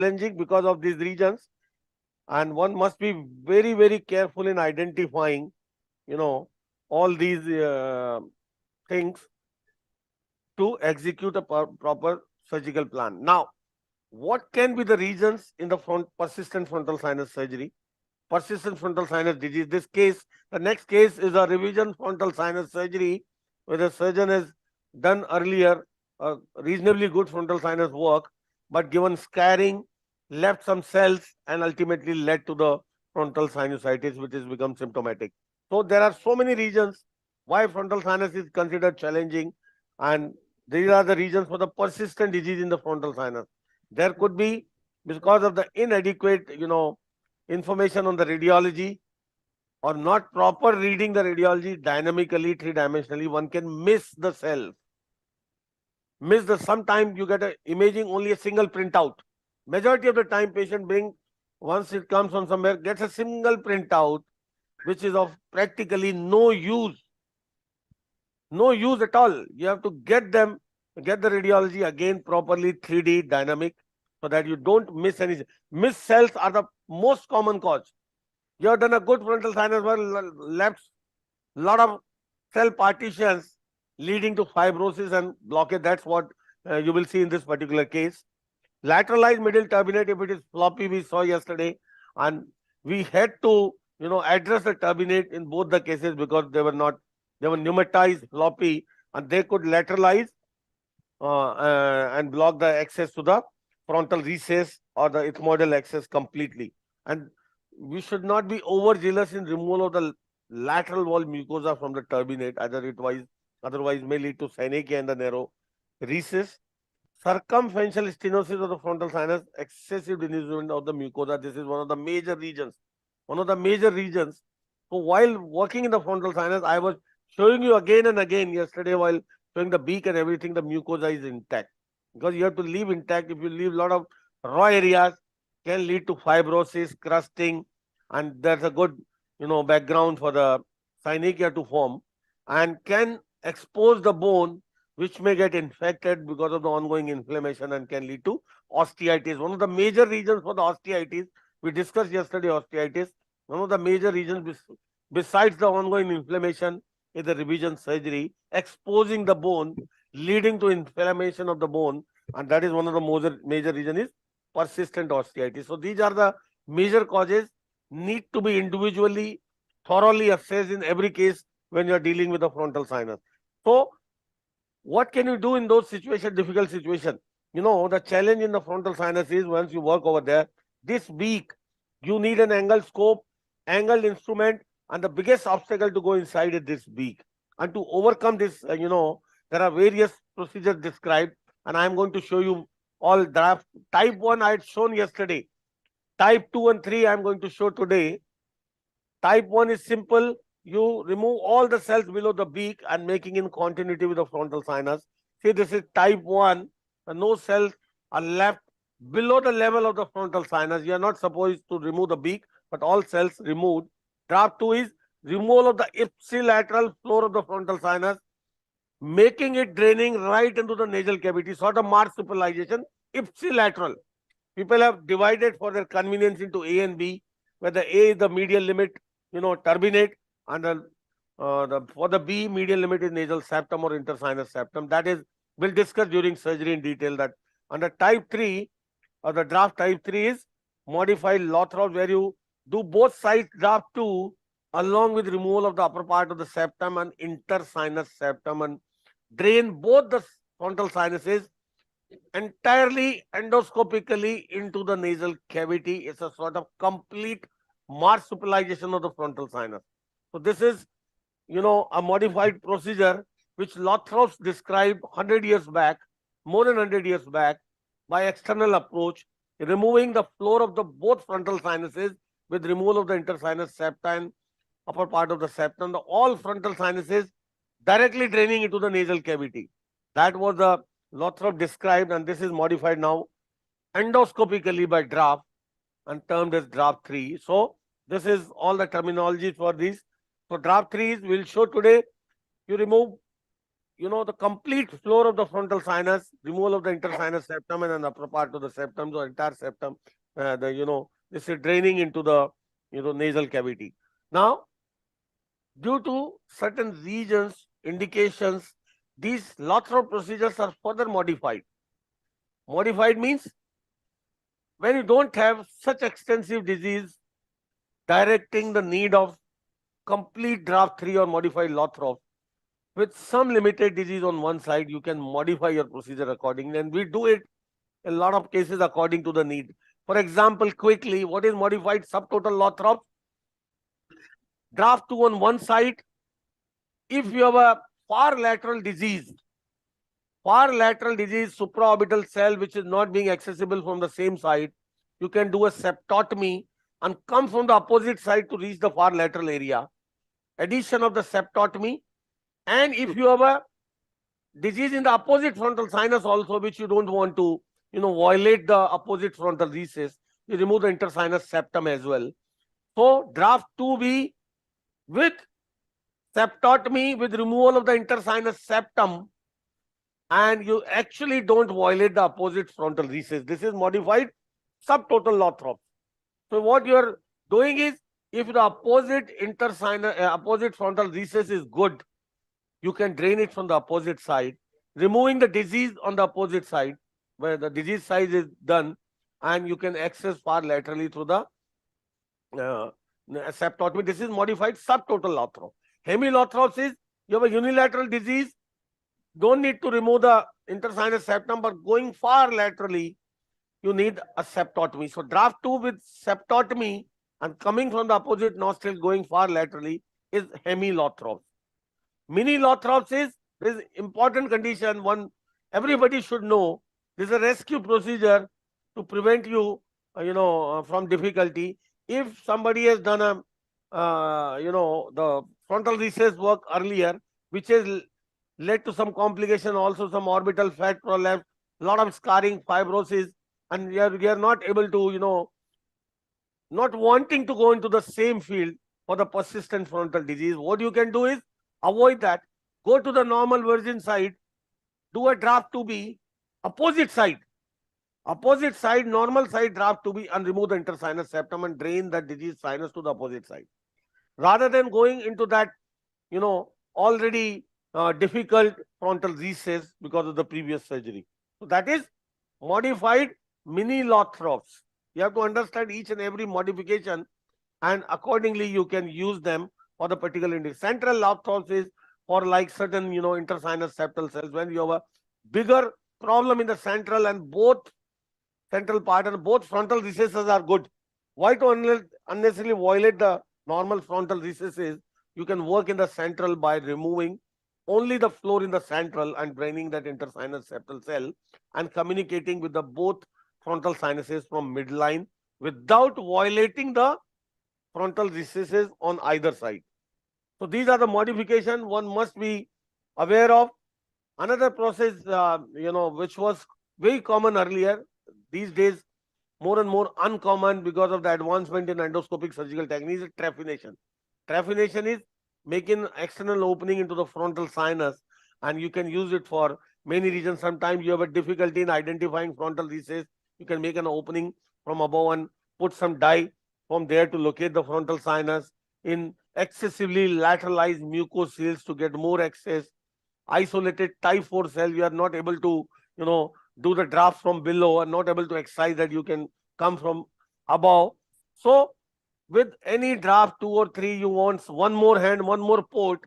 challenging because of these regions, and one must be very, very careful in identifying, you know, all these things to execute a proper surgical plan. Now, what can be the reasons in the persistent frontal sinus surgery? Persistent frontal sinus disease. This case, the next case is a revision frontal sinus surgery, where the surgeon has done earlier reasonably good frontal sinus work, but given scarring, left some cells and ultimately led to the frontal sinusitis, which has become symptomatic. So there are so many reasons why frontal sinus is considered challenging, and these are the reasons for the persistent disease in the frontal sinus. There could be because of the inadequate, information on the radiology, or not proper reading the radiology dynamically, three-dimensionally. One can miss the cell, miss the, sometimes you get a imaging only a single printout. Majority of the time patient bring, once it comes from somewhere, gets a single printout, which is of practically no use, no use at all. You have to get the radiology again properly 3D dynamic, so that you don't miss anything. Missed cells are the most common cause. You have done a good frontal sinus work, left lot of cell partitions leading to fibrosis and blockage. That's what you will see in this particular case. Lateralized middle turbinate, if it is floppy, we saw yesterday, and we had to, address the turbinate in both the cases because they were pneumatized floppy, and they could lateralize and block the access to the frontal recess or the ethmoidal access completely. And we should not be overzealous in removal of the lateral wall mucosa from the turbinate, otherwise may lead to synechia in the narrow recess. Circumferential stenosis of the frontal sinus, excessive denudation of the mucosa. This is one of the major regions. So while working in the frontal sinus, I was showing you again and again yesterday, while showing the beak and everything, the mucosa is intact. Because you have to leave intact. If you leave a lot of raw areas, can lead to fibrosis, crusting, and there's a good, background for the synechia to form, and can expose the bone, which may get infected because of the ongoing inflammation and can lead to osteitis. One of the major reasons for the osteitis, we discussed yesterday osteitis, one of the major reasons besides the ongoing inflammation is the revision surgery, exposing the bone, leading to inflammation of the bone, and that is one of the major reason is persistent osteitis. So these are the major causes, need to be individually, thoroughly assessed in every case when you are dealing with the frontal sinus. So what can you do in those situations, difficult situations? The challenge in the frontal sinus is, once you work over there, this beak, you need an angle scope, angled instrument, and the biggest obstacle to go inside is this beak. And to overcome this, there are various procedures described, and I am going to show you all draft. Type 1 I had shown yesterday. Type 2 and 3 I am going to show today. Type 1 is simple. You remove all the cells below the beak and making in continuity with the frontal sinus. See, this is type 1. No cells are left below the level of the frontal sinus. You are not supposed to remove the beak, but all cells removed. Draft 2 is removal of the ipsilateral floor of the frontal sinus, making it draining right into the nasal cavity, sort of marsupialization, ipsilateral. People have divided for their convenience into A and B, where the A is the medial limit, turbinate, and for the B, medial limit is nasal septum or intersinus septum. That is, we'll discuss during surgery in detail that. Under type 3, or the draft type 3 is modified Lothrop, where you do both sides draft 2 along with removal of the upper part of the septum and intersinus septum, and drain both the frontal sinuses entirely endoscopically into the nasal cavity. It's a sort of complete marsupialization of the frontal sinus. So this is, a modified procedure which Lothrop described 100 years back, more than 100 years back, by external approach, removing the floor of the both frontal sinuses with removal of the intersinus septum, upper part of the septum, all frontal sinuses directly draining into the nasal cavity. That was the Lothrop described, and this is modified now endoscopically by draft and termed as draft 3. So this is all the terminology for these. So draft 3 is, we'll show today, you remove the complete floor of the frontal sinus, removal of the intersinus septum and an upper part of the septum, the entire septum, this is draining into the, nasal cavity. Now, due to certain regions, indications, these Lothrop procedures are further modified. Modified means when you don't have such extensive disease directing the need of complete draft 3 or modified Lothrop, with some limited disease on one side, you can modify your procedure accordingly. And we do it in a lot of cases according to the need. For example, quickly, what is modified subtotal Lothrop? Draft 2 on one side. If you have a far lateral disease, supraorbital cell which is not being accessible from the same side, you can do a septotomy and come from the opposite side to reach the far lateral area. Addition of the septotomy. And if you have a disease in the opposite frontal sinus also, which you don't want to, violate the opposite frontal recess, you remove the intersinus septum as well. So draft 2B with septotomy with removal of the intersinus septum, and you actually don't violate the opposite frontal recess. This is modified subtotal Lothrop. So what you are doing is, if the opposite opposite frontal recess is good, you can drain it from the opposite side, removing the disease on the opposite side where the disease size is done, and you can access far laterally through the septotomy. This is modified subtotal Lothrop. Hemilothrops is, you have a unilateral disease, don't need to remove the intersinus septum, but going far laterally, you need a septotomy. So draft 2 with septotomy and coming from the opposite nostril going far laterally is hemilothrops. Mini Lothrops is important condition, one everybody should know. This is a rescue procedure to prevent you, from difficulty. If somebody has done a, the frontal recess work earlier, which has led to some complication, also some orbital fat prolapse, lot of scarring, fibrosis, and we are not able to, not wanting to go into the same field for the persistent frontal disease, what you can do is avoid that. Go to the normal virgin side, do a draft 2B, opposite side, normal side draft 2B, and remove the intersinus septum and drain the diseased sinus to the opposite side. Rather than going into that, already difficult frontal recess because of the previous surgery. So that is modified mini Lothrops. You have to understand each and every modification, and accordingly you can use them for the particular indication. Central Lothrops is for like certain, intersinus septal cells, when you have a bigger problem in the central and both central part and both frontal recesses are good. Why to unnecessarily violate the normal frontal recesses? You can work in the central by removing only the floor in the central and draining that intersinus septal cell and communicating with the both frontal sinuses from midline without violating the frontal recesses on either side. So these are the modifications one must be aware of. Another process, which was very common earlier, these days more and more uncommon because of the advancement in endoscopic surgical techniques, is trephination. Trephination is making external opening into the frontal sinus, and you can use it for many reasons. Sometimes you have a difficulty in identifying frontal recess. You can make an opening from above and put some dye from there to locate the frontal sinus. In excessively lateralized mucoceles, to get more access. Isolated type 4 cell, you are not able to, do the draft from below and not able to excise that, you can come from above. So with any draft 2 or 3, you want one more hand, one more port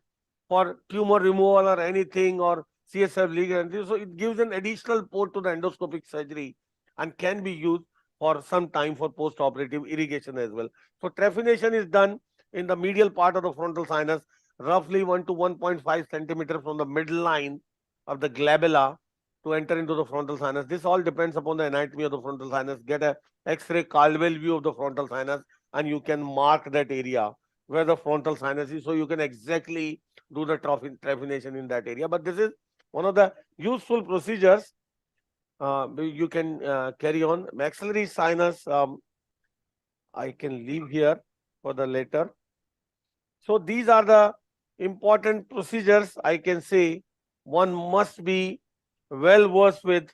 for tumor removal or anything, or CSF ligand. So it gives an additional port to the endoscopic surgery and can be used for some time for post-operative irrigation as well. So trephination is done in the medial part of the frontal sinus, roughly 1 to 1.5 centimeter from the midline of the glabella to enter into the frontal sinus. This all depends upon the anatomy of the frontal sinus. Get a X-ray Caldwell view of the frontal sinus and you can mark that area where the frontal sinus is, so you can exactly do the trephination in that area. But this is one of the useful procedures. You can carry on. Maxillary sinus, I can leave here for the later. So these are the important procedures, I can say. one must be well versed with,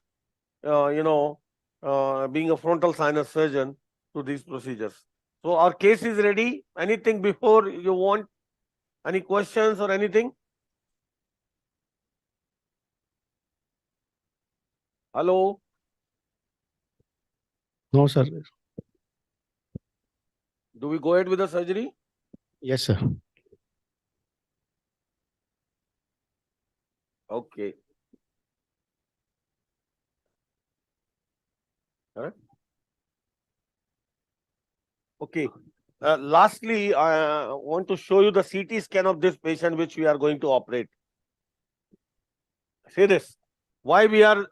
being a frontal sinus surgeon to these procedures. So our case is ready. Anything before you want? Any questions or anything? Hello? No, sir. Do we go ahead with the surgery? Yes, sir. Okay. Huh? Okay. Lastly, I want to show you the CT scan of this patient which we are going to operate. See this. Why we are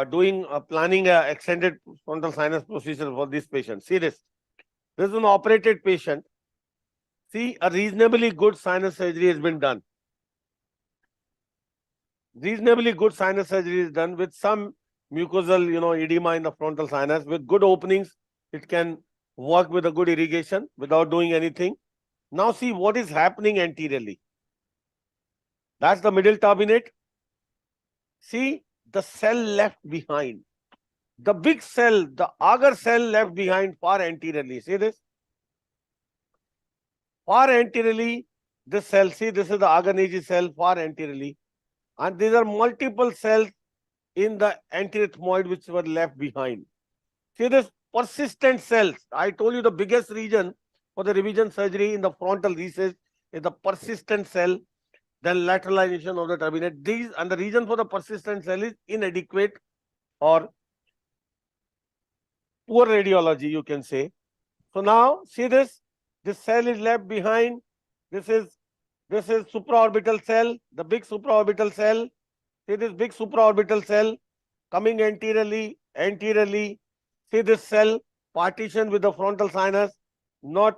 doing planning a extended frontal sinus procedure for this patient. See this. This is an operated patient. See, a reasonably good sinus surgery has been done. Reasonably good sinus surgery is done with some mucosal, edema in the frontal sinus. With good openings, it can work with a good irrigation without doing anything. Now see what is happening anteriorly. That's the middle turbinate. See the cell left behind. The big cell, the agar cell left behind far anteriorly. See this? Far anteriorly, this cell, see this is the agar cell far anteriorly. And these are multiple cells in the anterior ethmoid which were left behind. See this persistent cells. I told you the biggest reason for the revision surgery in the frontal recess is the persistent cell, then lateralization of the turbinate. These and the reason for the persistent cell is inadequate or poor radiology, you can say. So now see this. This cell is left behind. This is supraorbital cell, the big supraorbital cell. See this big supraorbital cell coming anteriorly. See this cell partition with the frontal sinus, not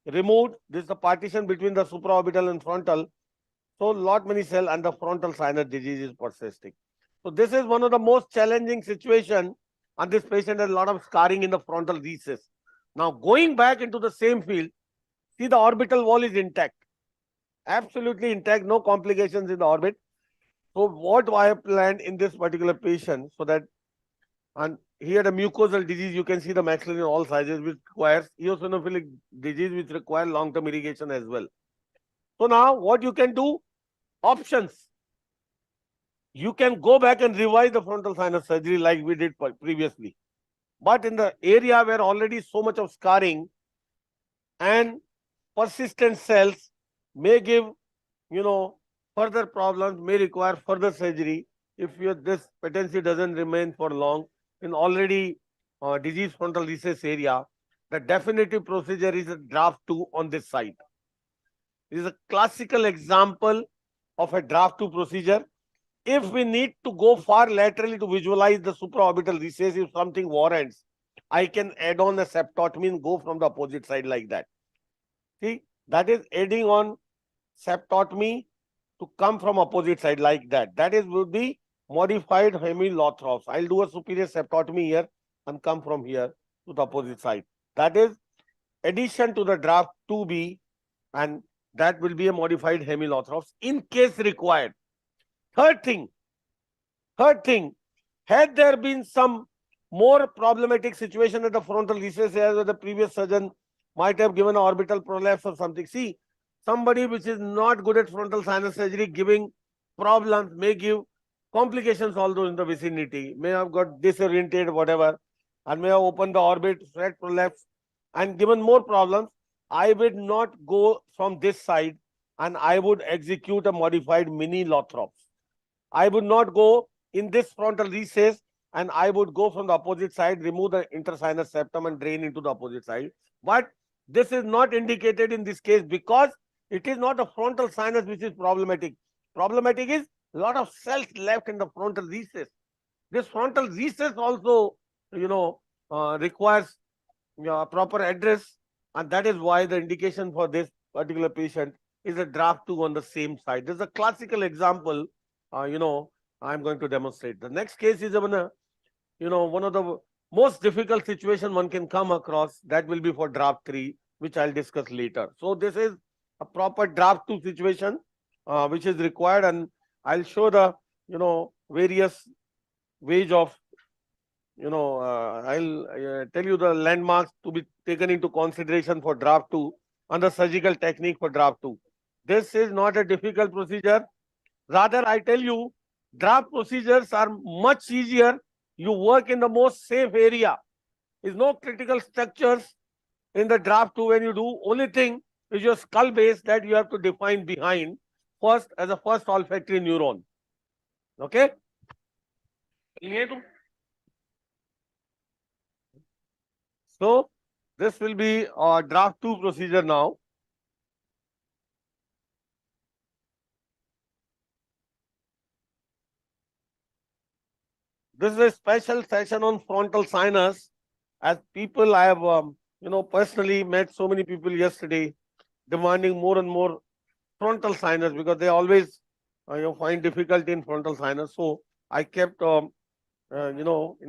removed. This is the partition between the supraorbital and frontal. So lot many cell and the frontal sinus disease is persisting. So this is one of the most challenging situation, and this patient has a lot of scarring in the frontal recess. Now going back into the same field, see the orbital wall is intact, absolutely intact, no complications in the orbit. So what I have planned in this particular patient, so that, and here the mucosal disease, you can see the maxillary in all sizes, which requires eosinophilic disease, which require long-term irrigation as well. So now what you can do, options. You can go back and revise the frontal sinus surgery like we did previously. But in the area where already so much of scarring and persistent cells may give, further problems, may require further surgery if this patency doesn't remain for long in already disease frontal recess area. The definitive procedure is a draft 2 on this side. It is a classical example of a draft 2 procedure. If we need to go far laterally to visualize the supraorbital recess, if something warrants, I can add on a septotomy and go from the opposite side like that. See, that is adding on septotomy to come from opposite side like that. That is would be modified hemilothrobs. I'll do a superior septotomy here and come from here to the opposite side. That is addition to the draft 2B, and that will be a modified hemilothrobs in case required. Third thing, had there been some more problematic situation at the frontal recess area where the previous surgeon might have given an orbital prolapse or something. See, somebody which is not good at frontal sinus surgery giving problems may give complications although in the vicinity, may have got disoriented, whatever, and may have opened the orbit, threat prolapse, and given more problems. I would not go from this side and I would execute a modified mini lothrops. I would not go in this frontal recess and I would go from the opposite side, remove the intersinus septum and drain into the opposite side. But this is not indicated in this case because it is not a frontal sinus which is problematic. Problematic is a lot of cells left in the frontal recess. This frontal recess also, requires proper address, and that is why the indication for this particular patient is a draft 2 on the same side. This is a classical example, I'm going to demonstrate. The next case is one of the most difficult situation one can come across. That will be for draft 3, which I'll discuss later. So this is a proper draft 2 situation, which is required, and I'll show the, various ways of, I'll tell you the landmarks to be taken into consideration for draft 2 and the surgical technique for draft 2. This is not a difficult procedure. Rather, I tell you, draft procedures are much easier. You work in the most safe area. There's no critical structures in the draft 2 when you do. Only thing is your skull base that you have to define behind first as a first olfactory neuron. Okay? So, this will be a draft 2 procedure now. This is a special session on frontal sinus. As people, I have, personally met so many people yesterday demanding more and more frontal sinus because they always, find difficulty in frontal sinus. So I kept, initially